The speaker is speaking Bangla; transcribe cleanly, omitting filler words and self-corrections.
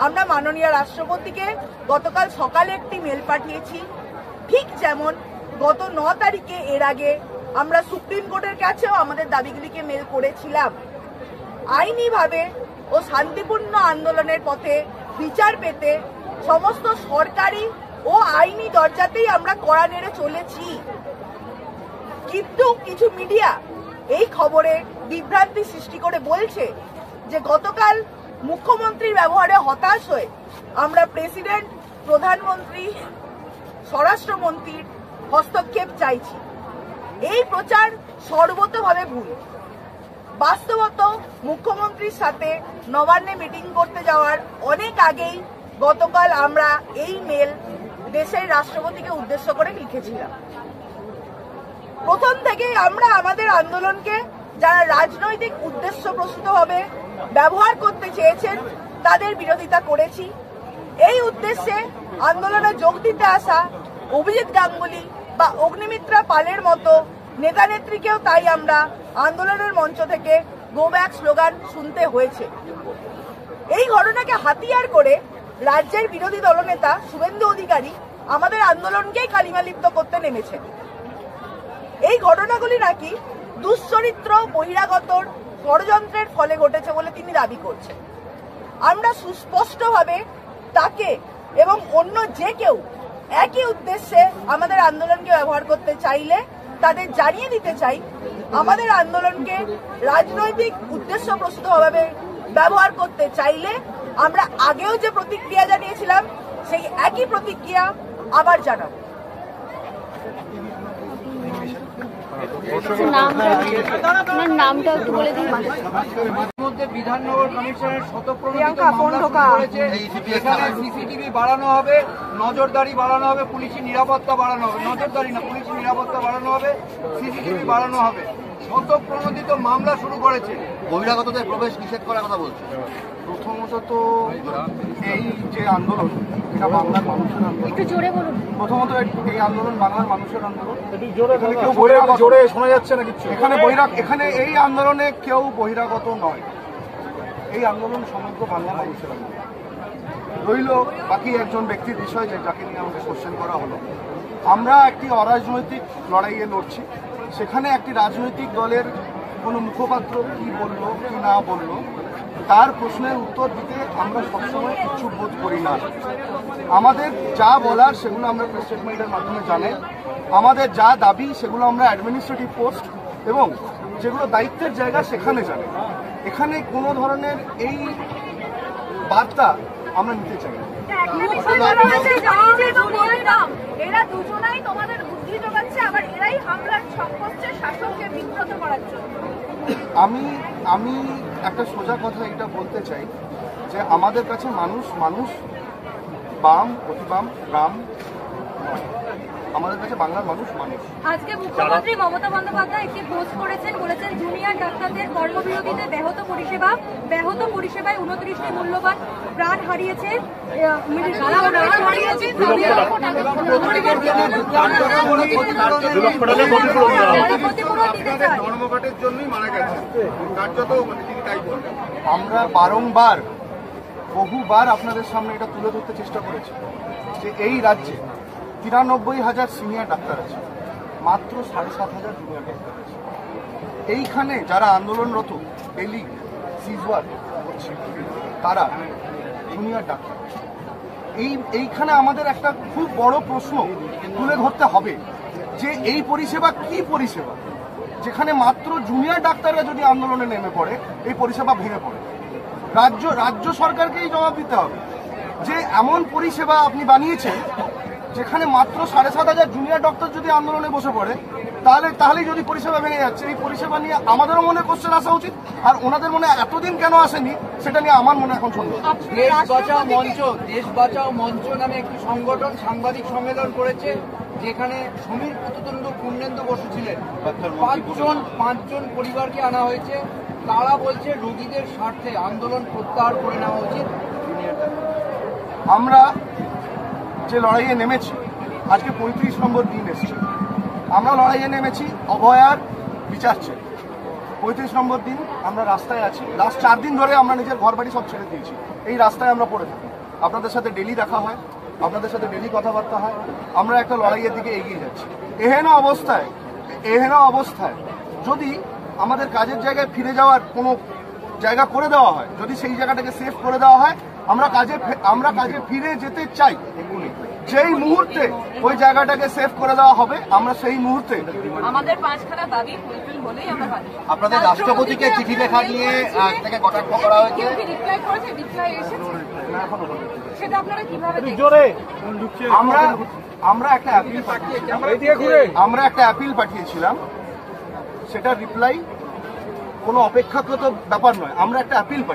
আমরা মাননীয় রাষ্ট্রপতিকে গতকাল সকালে একটি মেল পাঠিয়েছি, ঠিক যেমন গত 9 তারিখে এর আগে আমরা সুপ্রিম কোর্টের কাছেও আমাদের দাবিগুলিকে মেল করেছিলাম। আইনিভাবে ও শান্তিপূর্ণ আন্দোলনের পথে বিচার পেতে সমস্ত সরকারি ও আইনি দরজাতেই আমরা কড়া নেড়ে চলেছি। কিন্তু কিছু মিডিয়া এই খবরে বিভ্রান্তি সৃষ্টি করে বলছে যে গতকাল মুখ্যমন্ত্রীর ব্যবহারে হতাশ হয়ে আমরা প্রেসিডেন্ট, প্রধানমন্ত্রী, স্বরাষ্ট্রমন্ত্রীর হস্তক্ষেপ চাইছি। এই প্রচার সর্বতভাবে ভুল। বাস্তবত মুখ্যমন্ত্রীর সাথে নবান্নে মিটিং করতে যাওয়ার অনেক আগেই গতকাল আমরা এই মেল দেশের রাষ্ট্রপতিকে উদ্দেশ্য করে লিখেছিলাম। প্রথম থেকেই আমরা আমাদের আন্দোলনকে যারা রাজনৈতিক উদ্দেশ্যপ্রসূতভাবে ব্যবহার করতে চেয়েছেন তাদের বিরোধিতা করেছি। এই উদ্দেশ্যে আন্দোলনে যোগ দিতে আসা অভিজিৎ গাঙ্গুলি বা অগ্নিমিত্রা পালের মতো নেতা নেত্রীকেও তাই আমরা আন্দোলনের মঞ্চ থেকে গো ব্যাক স্লোগান শুনতে হয়েছে। এই ঘটনাকে হাতিয়ার করে রাজ্যের বিরোধী দলনেতা শুভেন্দু অধিকারী আমাদের আন্দোলনকেই কালিমালিপ্ত করতে নেমেছেন। এই ঘটনাগুলি নাকি দুশ্চরিত্র বহিরাগতর ষড়যন্ত্রের ফলে ঘটেছে বলে তিনি দাবি করছেন। আমরা সুস্পষ্টভাবে তাকে এবং অন্য যে কেউ একই উদ্দেশ্যে আমাদের আন্দোলনকে ব্যবহার করতে চাইলে তাদের জানিয়ে দিতে চাই, আমাদের আন্দোলনকে রাজনৈতিক উদ্দেশ্যপ্রসূতভাবে ব্যবহার করতে চাইলে আমরা আগেও যে প্রতিক্রিয়া জানিয়েছিলাম সেই একই প্রতিক্রিয়া আবার জানাবো। নামটা একটু বলে দিন। বিধাননগর কমিশনের শতপ্রণোদিত মামলা করেছে। এখানে সিসিটিভি বাড়ানো হবে, নজরদারি বাড়ানো হবে, পুলিশি নিরাপত্তা বাড়ানো হবে, নজরদারি না পুলিশি নিরাপত্তা বাড়ানো হবে, সিসিটিভি বাড়ানো হবে। শতপ্রণোদিত মামলা শুরু করেছে। বহিরাগতদের প্রবেশ নিষেধ করার কথা বলছে। প্রথমত তো এই যে আন্দোলন, এটা বাংলার মানুষের আন্দোলন। একটু জোরে বলুন। প্রথমত এই আন্দোলন বাংলার মানুষের আন্দোলন। জোরে শোনা যাচ্ছে না কিছু। এখানে এই আন্দোলনে কেউ বহিরাগত নয়। এই আন্দোলন সমগ্র বাংলার মানুষের আন্দোলন। রইল বাকি একজন ব্যক্তির বিষয় যাকে নিয়ে আমাকে কোশ্চেন করা হলো। আমরা একটি অরাজনৈতিক লড়াইয়ে লড়ছি। সেখানে একটি রাজনৈতিক দলের কোনো মুখপাত্র কি বললো কি না বললো তার প্রশ্নের উত্তর দিতে আমরা সবসময় ইচ্ছুক বোধ করি না। আমাদের যা বলার সেগুলো আমরা প্রেস স্টেটমেন্টের মাধ্যমে জানাই। আমাদের যা দাবি সেগুলো আমরা অ্যাডমিনিস্ট্রেটিভ পোস্ট এবং যেগুলো দায়িত্বের জায়গা সেখানে জানাই। এখানে কোনো ধরনের এই বার্তা আমরা নিতে চাই না। এরা দুজনাই তোমাদের বুদ্ধি যোগাচ্ছে, আবার এরাই হামলার ছক করছে শাসককে বিব্রত করার জন্য। আমি একটা সোজা কথা এটা বলতে চাই যে আমাদের কাছে মানুষ বাম প্রতিবাম রাম, আমাদের কাছে বাংলার মানুষ। আজকে মুখ্যমন্ত্রী মমতা বন্দ্যোপাধ্যায় একটি পোস্ট করেছেন, বলেছেন জুনিয়র ডাক্তারদের কর্মবিরতিতে ব্যাহত পরিষেবায় 29টি মূল্যবান প্রাণ হারিয়েছে। ধর্মঘটের জন্যই মারা গেছে। আমরা বারংবার বহুবার আপনাদের সামনে এটা তুলে ধরতে চেষ্টা করেছি যে এই রাজ্যে 93,000 সিনিয়র ডাক্তার আছে, মাত্র 7,500 জুনিয়র ডাক্তার আছে। এইখানে যারা আন্দোলনরত ডেলি সিজওয়ার্ক করছে তারা জুনিয়র ডাক্তার। এইখানে আমাদের একটা খুব বড় প্রশ্ন তুলে ধরতে হবে যে এই পরিষেবা কি পরিষেবা, যেখানে মাত্র জুনিয়র ডাক্তাররা যদি আন্দোলনে নেমে পড়ে এই পরিষেবা ভেঙে পড়ে। রাজ্য সরকারকেই জবাব দিতে হবে যে এমন পরিষেবা আপনি বানিয়েছেন যেখানে মাত্র 7,500 জুনিয়র ডক্টর যদি আন্দোলনে বসে পড়ে তাহলেই যদি পরিষেবা ভেঙে যাচ্ছে। এই পরিষেবা নিয়ে আমাদেরও মনে কোশ্চেন আসা উচিত, আর ওনাদের মনে এতদিন কেন আসেনি সেটা নিয়ে আমার মনে এখন সন্দেহ। দেশ বাঁচাও মঞ্চ নামে একটি সংগঠন সাংবাদিক সম্মেলন করেছে, যেখানে সমীর পুততুণ্ড পূর্ণেন্দু বসু ছিলেন। 5জন পরিবারকে আনা হয়েছে। তারা বলছে রোগীদের স্বার্থে আন্দোলন প্রত্যাহার করে নেওয়া উচিত। আমরা যে লড়াইয়ে নেমেছি, আজকে 35 নম্বর দিন এসছে। আমরা লড়াইয়ে নেমেছি অভয়ার বিচার চেয়ে। 35 নম্বর দিন আমরা রাস্তায় আছি। লাস্ট 4 দিন ধরে আমরা নিজের ঘর বাড়ি সব ছেড়ে দিয়েছি, এই রাস্তায় আমরা পড়ে থাকি। আপনাদের সাথে ডেলি দেখা হয়, আপনাদের সাথে ডেলি কথাবার্তা হয়, আমরা একটা লড়াইয়ের দিকে এগিয়ে যাচ্ছি। এহেন অবস্থায় যদি আমাদের কাজের জায়গায় ফিরে যাওয়ার কোনো জায়গা করে দেওয়া হয়, যদি সেই জায়গাটাকে সেভ করে দেওয়া হয়, আমরা কাজে ফিরে যেতে চাই। যেই মুহূর্তে ওই জায়গাটাকে সেভ করে দেওয়া হবে, আমরা সেই মুহূর্তে আমাদের 5খানা দাবি ফুলফিল হলেই আমরা বাড়ি যাব। আপনাদের রাষ্ট্রপতিকে চিঠি লেখা নিয়ে থেকে কটাক্ষ করা হয়েছে। কেউ কি রিপ্লাই করেছে? রিপ্লাই এসেছে? সেটা আপনারা কিভাবে আমরা একটা অ্যাপিল পাঠিয়েছিলাম, সেটা রিপ্লাই কোনো অপেক্ষাকৃত ব্যাপার নয়। আমরা একটা অ্যাপিল পাঠিয়েছি।